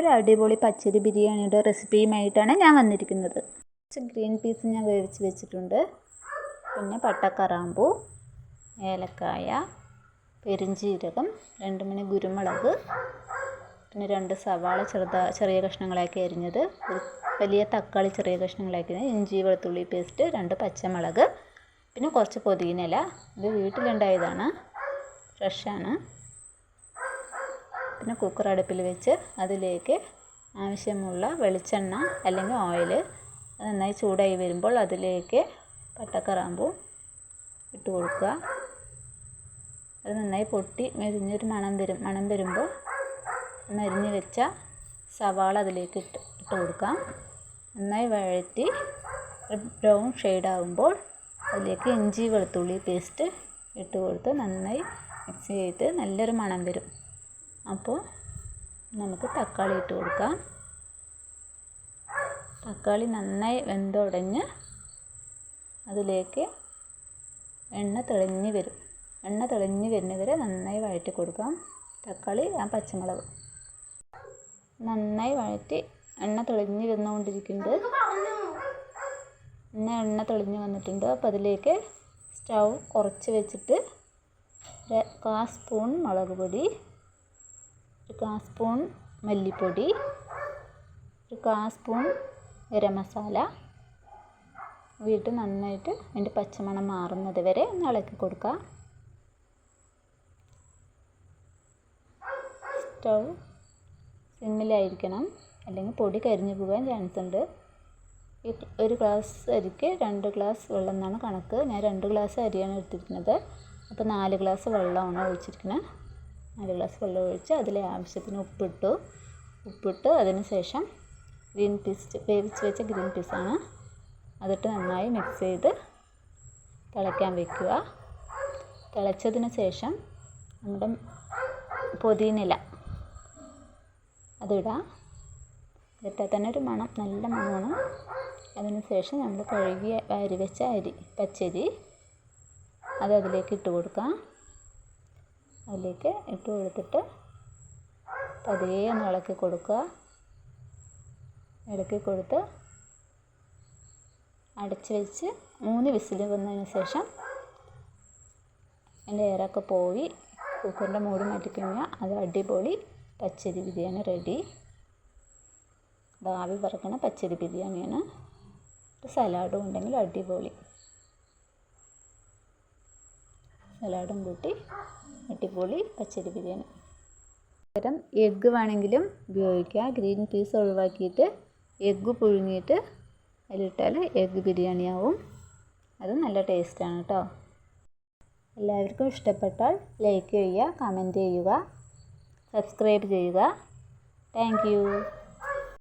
നല്ലൊരു അടിപൊളി പച്ചരി ബിരിയാണിയുടെ റെസിപ്പിയുമായിട്ടാണ് ഞാൻ വന്നിരിക്കുന്നത്. കുറച്ച് ഗ്രീൻ പീസ് ഞാൻ വേവിച്ച് വെച്ചിട്ടുണ്ട്. പിന്നെ പട്ടക്കറാമ്പൂ, ഏലക്കായ, പെരുംജീരകം, 2 മണി കുരുമുളക്, പിന്നെ 2 സവാള ചെറിയ കഷ്ണങ്ങളാക്കി അരിഞ്ഞത്, ഒരു വലിയ തക്കാളി ചെറിയ കഷ്ണങ്ങളാക്കി അരിഞ്ഞത്, ഇഞ്ചി വെളുത്തുള്ളി പേസ്റ്റ്, 2 പച്ചമുളക്, പിന്നെ കുറച്ച് പുതിനയില. ഇത് വീട്ടിലുണ്ടായതാണ്, ഫ്രഷാണ്. പിന്നെ കുക്കർ അടുപ്പിൽ വെച്ച് അതിലേക്ക് ആവശ്യമുള്ള വെളിച്ചെണ്ണ അല്ലെങ്കിൽ ഓയിൽ നന്നായി ചൂടായി വരുമ്പോൾ അതിലേക്ക് പട്ടക്കറാമ്പൂ ഇട്ട് കൊടുക്കുക. അത് നന്നായി പൊട്ടി മെരിഞ്ഞൊരു മണം വരുമ്പോൾ മരിഞ്ഞ് വെച്ച സവാള അതിലേക്ക് ഇട്ട് കൊടുക്കാം. നന്നായി വഴറ്റി ബ്രൗൺ ഷെയ്ഡാകുമ്പോൾ അതിലേക്ക് ഇഞ്ചി വെളുത്തുള്ളി പേസ്റ്റ് ഇട്ട് കൊടുത്ത് നന്നായി മിക്സ് ചെയ്ത് നല്ലൊരു മണം വരും. അപ്പോൾ നമുക്ക് തക്കാളി ഇട്ട് കൊടുക്കാം. തക്കാളി നന്നായി വെന്തുടഞ്ഞ് അതിലേക്ക് എണ്ണ തെളിഞ്ഞ് വരും. എണ്ണ തെളിഞ്ഞ് വരുന്നവരെ നന്നായി വഴറ്റി കൊടുക്കാം. തക്കാളി പച്ചമുളക് നന്നായി വഴറ്റി എണ്ണ തെളിഞ്ഞ് വന്നുകൊണ്ടിരിക്കുന്നുണ്ട്. എണ്ണ തെളിഞ്ഞ് വന്നിട്ടുണ്ട്. അപ്പോൾ അതിലേക്ക് സ്റ്റൗ കുറച്ച് വെച്ചിട്ട് 1/4 സ്പൂൺ മുളക് പൊടി, 1/4 സ്പൂൺ മല്ലിപ്പൊടി, 1/4 സ്പൂൺ ഗരം മസാല വീട്ട് നന്നായിട്ട് അതിൻ്റെ പച്ചമണം മാറുന്നത് വരെ ഒന്ന് ഇളക്കി കൊടുക്കുക. സ്റ്റൗ സിമ്മിലായിരിക്കണം, അല്ലെങ്കിൽ പൊടി കരിഞ്ഞു പോകാൻ ചാൻസ് ഉണ്ട്. ഒരു ഗ്ലാസ് അരിക്ക് 2 ഗ്ലാസ് വെള്ളം എന്നാണ് കണക്ക്. ഞാൻ 2 ഗ്ലാസ് അരിയാണ് എടുത്തിരിക്കുന്നത്. അപ്പോൾ 4 ഗ്ലാസ് വെള്ളമാണ് ഒഴിച്ചിരിക്കുന്നത്. 4 ഗ്ലാസ് വെള്ളം ഒഴിച്ച് അതിൽ ആവശ്യത്തിന് ഉപ്പിട്ട് അതിന് ശേഷം ഗ്രീൻ പീസ് വേവിച്ച് വെച്ച ഗ്രീൻ പീസാണ് അതിട്ട് നന്നായി മിക്സ് ചെയ്ത് തിളയ്ക്കാൻ വയ്ക്കുക. തിളച്ചതിന് ശേഷം നമ്മുടെ പുതിനയില അതിടാം. ഇതിട്ടാൽ തന്നെ ഒരു മണം, നല്ല മണമാണ്. അതിന് ശേഷം നമ്മൾ കഴുകി വാരി വെച്ച പച്ചരി അതിലേക്ക് ഇട്ട് കൊടുക്കാം. അതിലേക്ക് ഇട്ട് കൊടുത്തിട്ട് പതിയെ ഒന്ന് ഇളക്കി കൊടുക്കുക. ഇളക്കി കൊടുത്ത് അടച്ച് വെച്ച് 3 വിസിൽ വന്നതിന് ശേഷം അതിൻ്റെ എയറൊക്കെ പോയി കുക്കറിൻ്റെ മൂടി മാറ്റിക്കഴിഞ്ഞാൽ അത് അടിപൊളി പച്ചരി ബിരിയാണി റെഡി. ആവി പറക്കണ പച്ചരി ബിരിയാണിയാണ്. സലാഡും ഉണ്ടെങ്കിൽ അടിപൊളി. സലാഡും കൂട്ടി അടിപൊളി പച്ചരി ബിരിയാണി. പകരം എഗ്ഗ് വേണമെങ്കിലും ഉപയോഗിക്കുക. ഗ്രീൻ പീസ് ഒഴിവാക്കിയിട്ട് എഗ്ഗ് പുഴുങ്ങിയിട്ട് അതിലിട്ടാൽ എഗ്ഗ് ബിരിയാണി ആവും. അത് നല്ല ടേസ്റ്റാണ് കേട്ടോ. എല്ലാവർക്കും ഇഷ്ടപ്പെട്ടാൽ ലൈക്ക് ചെയ്യുക, കമൻറ്റ് ചെയ്യുക, സബ്സ്ക്രൈബ് ചെയ്യുക. Thank you.